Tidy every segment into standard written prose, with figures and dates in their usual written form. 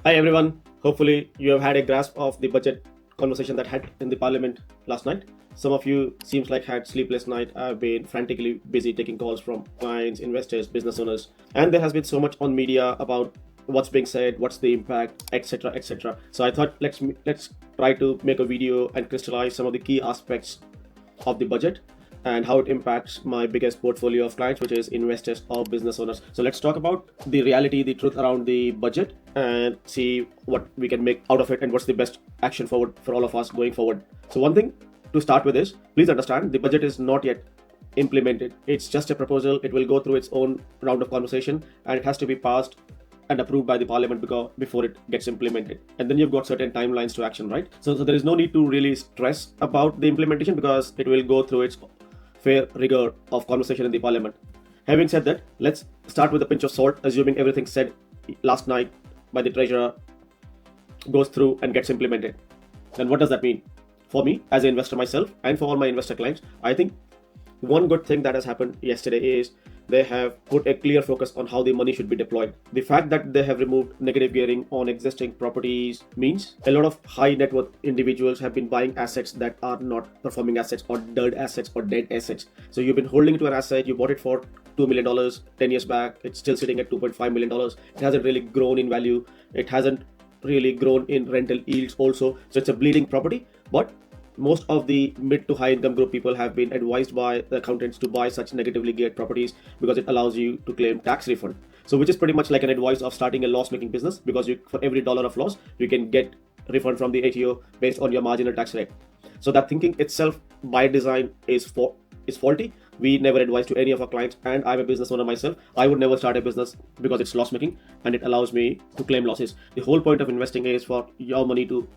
Hi everyone, hopefully you have had a grasp of the budget conversation that had in the parliament last night. Some of you seems like had sleepless night. I've been frantically busy taking calls from clients, investors, business owners, and there has been so much on media about what's being said, what's the impact, etc., etc. So I thought let's try to make a video and crystallize some of the key aspects of the budget and how it impacts my biggest portfolio of clients, which is investors or business owners. So let's talk about the reality, the truth around the budget, and see what we can make out of it and what's the best action forward for all of us going forward. So one thing to start with is, please understand the budget is not yet implemented. It's just a proposal. It will go through its own round of conversation and it has to be passed and approved by the parliament before it gets implemented, and then you've got certain timelines to action, right? So there is no need to really stress about the implementation because it will go through its fair rigor of conversation in the parliament. Having said that, let's start with a pinch of salt, assuming everything said last night by the treasurer goes through and gets implemented. Then what does that mean for me as an investor myself and for all my investor clients? I think one good thing that has happened yesterday is they have put a clear focus on how the money should be deployed. The fact that they have removed negative gearing on existing properties means a lot of high net worth individuals have been buying assets that are not performing assets or dead assets or dead assets. So you've been holding to an asset, you bought it for $2 million 10 years back, it's still sitting at $2.5 million. It hasn't really grown in value, it hasn't really grown in rental yields also. So it's a bleeding property, but most of the mid to high income group people have been advised by the accountants to buy such negatively geared properties because it allows you to claim tax refund. So which is pretty much like an advice of starting a loss making business, because for every dollar of loss you can get refund from the ATO based on your marginal tax rate. So that thinking itself by design is faulty. We never advise to any of our clients, and I'm a business owner myself. I would never start a business because it's loss making and it allows me to claim losses. The whole point of investing is for your money to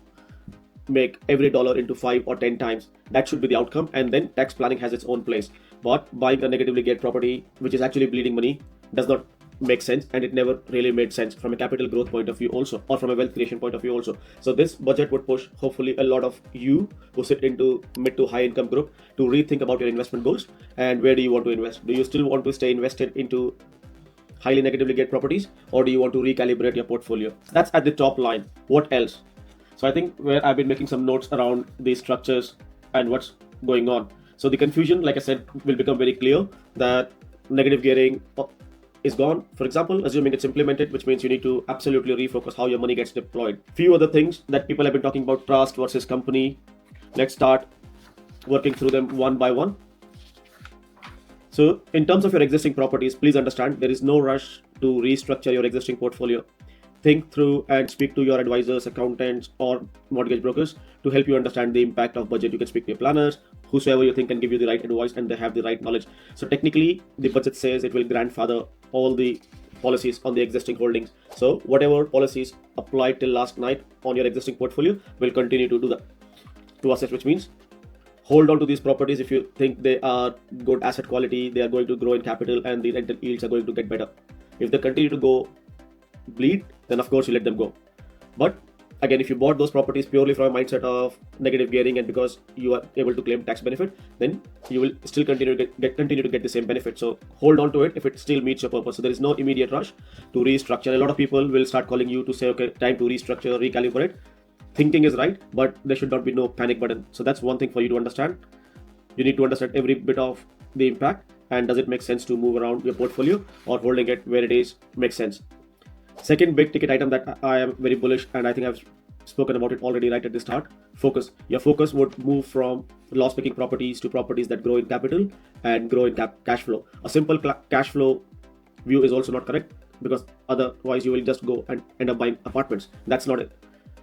make every dollar into 5 or 10 times. That should be the outcome, and then tax planning has its own place. But buying a negatively geared property which is actually bleeding money does not make sense, and it never really made sense from a capital growth point of view also, or from a wealth creation point of view also. So this budget would push hopefully a lot of you who sit into mid to high income group to rethink about your investment goals and where do you want to invest. Do you still want to stay invested into highly negatively geared properties, or do you want to recalibrate your portfolio? That's at the top line. What else? So I think where I've been making some notes around these structures and what's going on. So the confusion, like I said, will become very clear that negative gearing is gone. For example, assuming it's implemented, which means you need to absolutely refocus how your money gets deployed. Few other things that people have been talking about: trust versus company. Let's start working through them one by one. So in terms of your existing properties, please understand there is no rush to restructure your existing portfolio. Think through and speak to your advisors, accountants, or mortgage brokers to help you understand the impact of budget. You can speak to your planners, whosoever you think can give you the right advice and they have the right knowledge. So technically, the budget says it will grandfather all the policies on the existing holdings. So whatever policies applied till last night on your existing portfolio will continue to do that to assess, which means hold on to these properties if you think they are good asset quality, they are going to grow in capital, and the rental yields are going to get better. If they continue to go bleed, then of course you let them go. But again, if you bought those properties purely from a mindset of negative gearing and because you are able to claim tax benefit, then you will still continue to get the same benefit. So hold on to it if it still meets your purpose. So there is no immediate rush to restructure. A lot of people will start calling you to say, okay, time to restructure, recalibrate. Thinking is right, but there should not be no panic button. So that's one thing for you to understand. You need to understand every bit of the impact, and does it make sense to move around your portfolio, or holding it where it is makes sense. Second big ticket item that I am very bullish, and I think I've spoken about it already right at the start: focus. Your focus would move from loss-making properties to properties that grow in capital and grow in cash flow. A simple cash flow view is also not correct, because otherwise you will just go and end up buying apartments. That's not a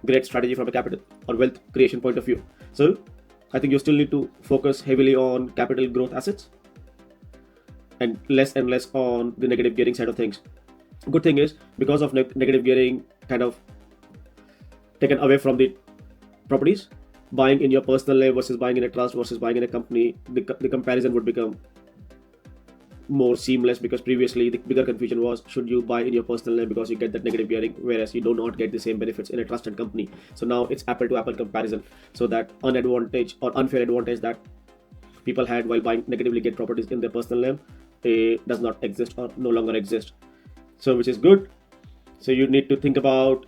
great strategy from a capital or wealth creation point of view. So I think you still need to focus heavily on capital growth assets and less on the negative gearing side of things. Good thing is, because of negative gearing kind of taken away from the properties, buying in your personal name versus buying in a trust versus buying in a company, the comparison would become more seamless, because previously the bigger confusion was, should you buy in your personal name because you get that negative gearing, whereas you do not get the same benefits in a trusted company. So now it's apple to apple comparison. So that unadvantage or unfair advantage that people had while buying negatively geared properties in their personal name, it does not exist or no longer exist. So which is good. So you need to think about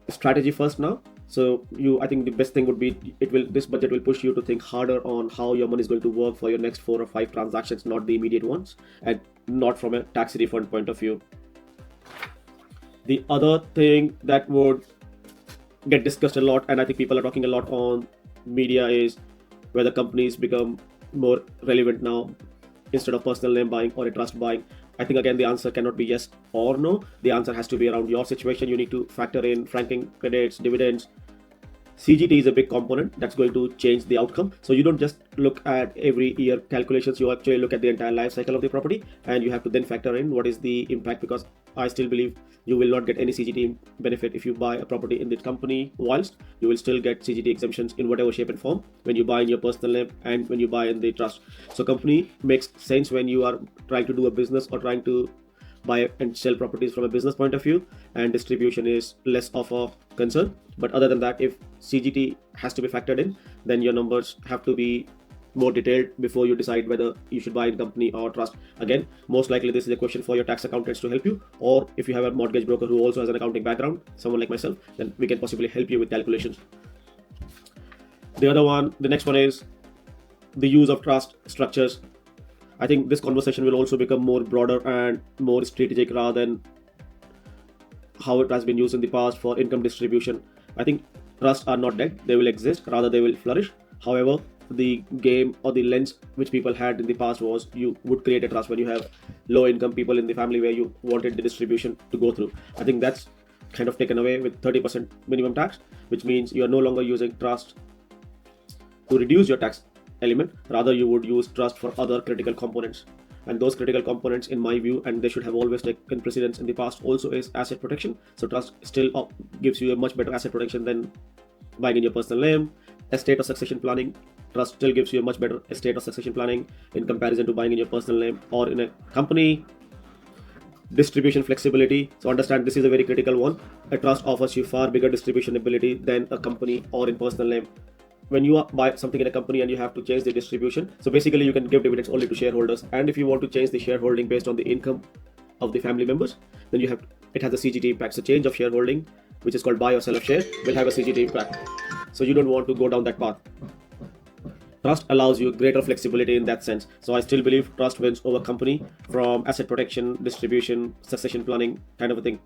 strategy first now. So I think the best thing would be this budget will push you to think harder on how your money is going to work for your next 4 or 5 transactions, not the immediate ones, and not from a tax refund point of view. The other thing that would get discussed a lot, and I think people are talking a lot on media, is whether companies become more relevant now instead of personal name buying or a trust buying. I think again the answer cannot be yes or no. The answer has to be around your situation. You need to factor in franking credits, dividends. CGT is a big component that's going to change the outcome. So you don't just look at every year calculations, you actually look at the entire life cycle of the property, and you have to then factor in what is the impact, because I still believe you will not get any CGT benefit if you buy a property in the company, whilst you will still get CGT exemptions in whatever shape and form when you buy in your personal name and when you buy in the trust. So company makes sense when you are trying to do a business or trying to buy and sell properties from a business point of view, and distribution is less of a concern. But other than that, if CGT has to be factored in, then your numbers have to be more detailed before you decide whether you should buy in company or trust. Again, most likely this is a question for your tax accountants to help you, or if you have a mortgage broker who also has an accounting background, someone like myself, then we can possibly help you with calculations. The next one is the use of trust structures. I think this conversation will also become more broader and more strategic rather than how it has been used in the past for income distribution. I think trusts are not dead, they will exist, rather they will flourish. However, the game or the lens which people had in the past was you would create a trust when you have low income people in the family where you wanted the distribution to go through. I think that's kind of taken away with 30% minimum tax, which means you are no longer using trust to reduce your tax element, rather you would use trust for other critical components. And those critical components, in my view, and they should have always taken precedence in the past, also is asset protection. So trust still gives you a much better asset protection than buying in your personal name. Estate or succession planning, trust still gives you a much better estate or succession planning in comparison to buying in your personal name or in a company. Distribution flexibility, so understand this is a very critical one. A trust offers you far bigger distribution ability than a company or in personal name. When you buy something in a company and you have to change the distribution, so basically you can give dividends only to shareholders, and if you want to change the shareholding based on the income of the family members, then it has a CGT impact. So change of shareholding, which is called buy or sell of share, will have a CGT impact. So you don't want to go down that path. Trust allows you greater flexibility in that sense. So I still believe trust wins over company from asset protection, distribution, succession planning kind of a thing.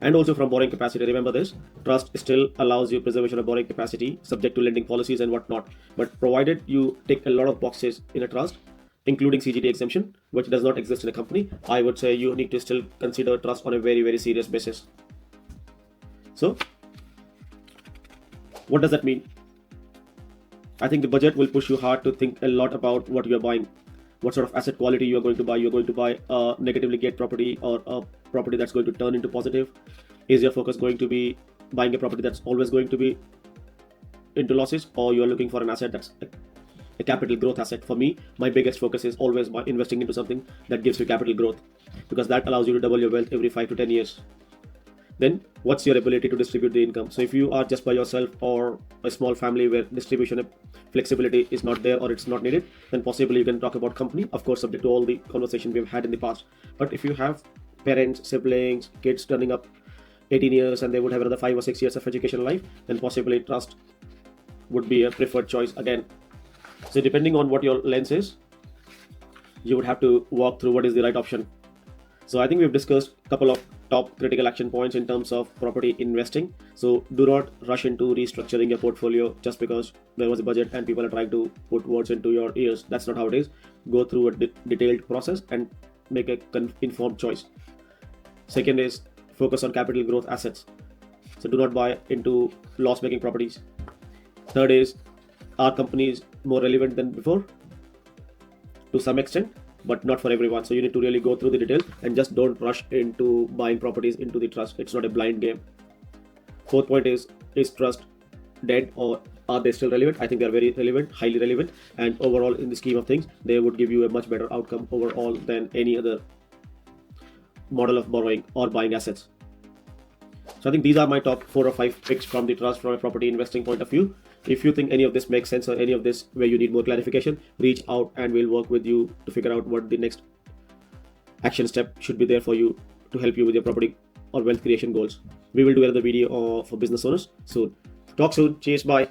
And also from borrowing capacity. Remember this, trust still allows you preservation of borrowing capacity subject to lending policies and whatnot. But provided you tick a lot of boxes in a trust, including CGT exemption, which does not exist in a company, I would say you need to still consider trust on a very, very serious basis. So what does that mean? I think the budget will push you hard to think a lot about what you are buying, what sort of asset quality you are going to buy. You're going to buy a negatively geared property or a property that's going to turn into positive. Is your focus going to be buying a property that's always going to be into losses, or you're looking for an asset that's a capital growth asset? For me, my biggest focus is always by investing into something that gives you capital growth, because that allows you to double your wealth every 5 to 10 years. Then what's your ability to distribute the income? So if you are just by yourself or a small family where distribution flexibility is not there or it's not needed, then possibly you can talk about company, of course subject to all the conversation we've had in the past. But if you have parents, siblings, kids turning up 18 years and they would have another 5 or 6 years of education life, then possibly trust would be a preferred choice again. So depending on what your lens is, you would have to walk through what is the right option. So I think we've discussed a couple of top critical action points in terms of property investing. So do not rush into restructuring your portfolio just because there was a budget and people are trying to put words into your ears. That's not how it is. Go through a detailed process and make a informed choice. Second is focus on capital growth assets. So do not buy into loss-making properties. Third is, are companies more relevant than before? To some extent, but not for everyone. So you need to really go through the details and just don't rush into buying properties into the trust. It's not a blind game. Fourth point is trust dead or are they still relevant? I think they are very relevant, highly relevant, and overall in the scheme of things, they would give you a much better outcome overall than any other model of borrowing or buying assets. So I think these are my top 4 or 5 picks from the trust from a property investing point of view. If you think any of this makes sense or any of this where you need more clarification, reach out and we'll work with you to figure out what the next action step should be there for you to help you with your property or wealth creation goals. We will do another video for business owners soon. Talk soon. Cheers. Bye.